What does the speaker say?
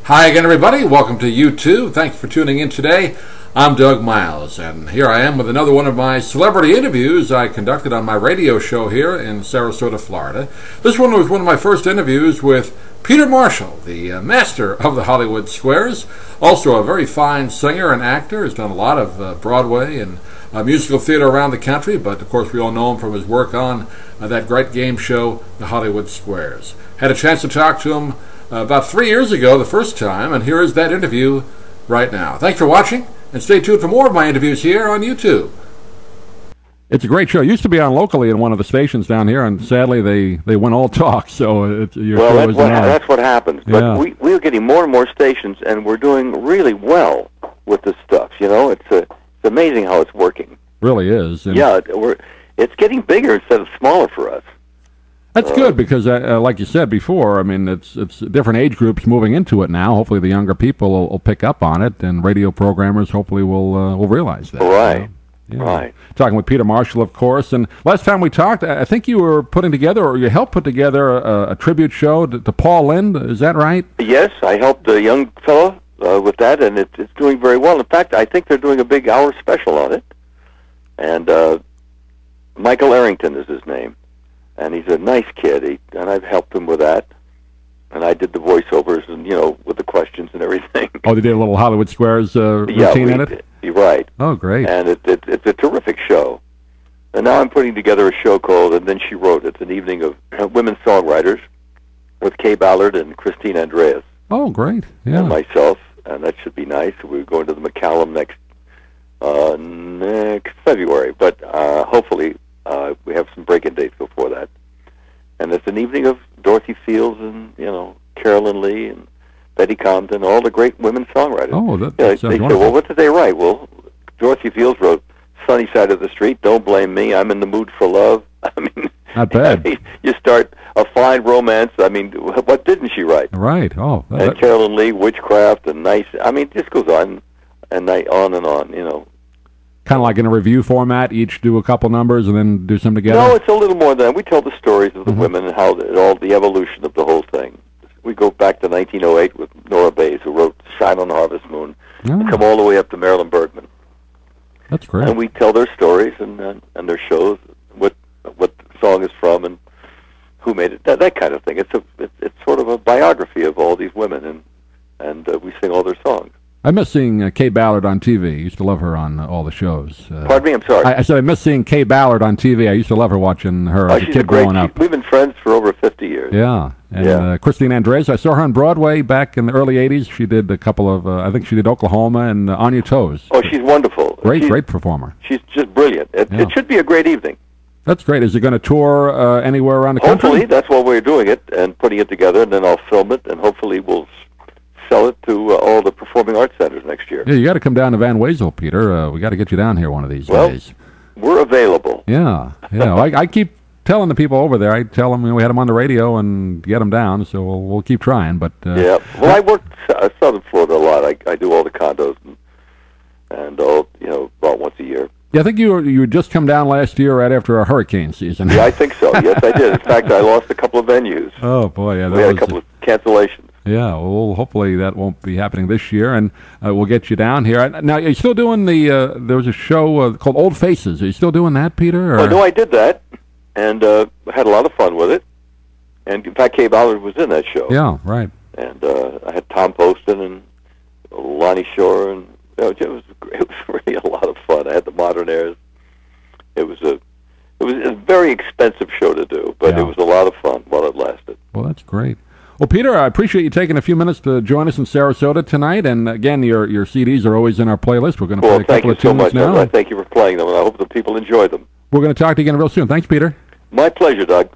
Hi again, everybody. Welcome to YouTube. Thanks for tuning in today. I'm Doug Miles, and here I am with another one of my celebrity interviews I conducted on my radio show here in Sarasota, Florida. This one was one of my first interviews with Peter Marshall, the master of the Hollywood Squares, also a very fine singer and actor. He's done a lot of Broadway and musical theater around the country, but of course we all know him from his work on that great game show, The Hollywood Squares. Had a chance to talk to him about 3 years ago, the first time, and here is that interview right now. Thanks for watching, and stay tuned for more of my interviews here on YouTube. It's a great show. It used to be on locally in one of the stations down here, and sadly they went all talk. So that's what happens. But we're getting more and more stations, and we're doing really well with this stuff. You know, it's amazing how it's working. Really is. And it's getting bigger instead of smaller for us. That's good because, like you said before, I mean, it's different age groups moving into it now. Hopefully, the younger people will pick up on it, and radio programmers hopefully will realize that. Right. Yeah. Right. Talking with Peter Marshall, of course. And last time we talked, I think you were putting together, or you helped put together, a tribute show to Paul Lynde. Is that right? Yes, I helped a young fellow with that, and it's doing very well. In fact, I think they're doing a big hour special on it. And Michael Arrington is his name. And he's a nice kid, and I've helped him with that. And I did the voiceovers, and with the questions and everything. Oh, they did a little Hollywood Squares routine in it? You're right. Oh, great. And it's a terrific show. And now I'm putting together a show called And Then She Wrote. It's an evening of women songwriters with Kay Ballard and Christine Andreas. Oh, great. Yeah. And myself, and that should be nice. We're going to the McCallum next February, but hopefully we have some break-in dates before that. And it's an evening of Dorothy Fields and, Carolyn Lee and Betty Comden, all the great women songwriters. Oh, they say, well, what did they write? Well, Dorothy Fields wrote Sunny Side of the Street, Don't Blame Me, I'm in the Mood for Love. I mean, not bad. You start A Fine Romance. I mean, what didn't she write? Right. Oh. And Carolyn Lee, Witchcraft, and Nice. I mean, it just goes on and on. Kind of like in a review format, each do a couple numbers and then do some together? No, it's a little more than that. We tell the stories of the women and how the evolution of the whole thing. We go back to 1908 with Nora Bayes, who wrote Shine on the Harvest Moon, and come all the way up to Marilyn Bergman. That's great. And we tell their stories and their shows, what the song is from and who made it, that kind of thing. It's sort of a biography of all these women, and we sing all their songs. I miss seeing Kay Ballard on TV. I used to love her on all the shows. Pardon me, I'm sorry. I said I miss seeing Kay Ballard on TV. I used to love her, watching her as a kid growing up. We've been friends for over 50 years. Yeah. And Christine Andreas, I saw her on Broadway back in the early 80s. She did a couple of, I think she did Oklahoma and On Your Toes. Oh, she's wonderful. Great performer. She's just brilliant. It should be a great evening. That's great. Is it going to tour anywhere around the country? Hopefully, that's why we're doing it and putting it together, and then I'll film it, and hopefully we'll sell it to all the performing arts centers next year. Yeah, you got to come down to Van Wezel, Peter. We got to get you down here one of these days. We're available. Yeah. I keep telling the people over there. I tell them we had them on the radio and get them down, so we'll keep trying. But yeah. Well, I work Southern Florida a lot. I do all the condos and all about once a year. Yeah, I think you had just come down last year right after a hurricane season. Yeah, I think so. Yes, I did. In fact, I lost a couple of venues. Oh boy, yeah. We had a couple of cancellations. Yeah, well, hopefully that won't be happening this year, and we'll get you down here. Now, are you still doing there was a show called Old Faces. Are you still doing that, Peter? Oh, no, I did that, and had a lot of fun with it. And, in fact, Kay Ballard was in that show. Yeah, right. And I had Tom Poston and Lonnie Shore, and it was really a lot of fun. I had the Modern Airs. It was a very expensive show to do, but it was a lot of fun while it lasted. Well, that's great. Well, Peter, I appreciate you taking a few minutes to join us in Sarasota tonight. And again, your CDs are always in our playlist. We're going to play a couple of tunes now. Thank you for playing them, and I hope the people enjoy them. We're going to talk to you again real soon. Thanks, Peter. My pleasure, Doug.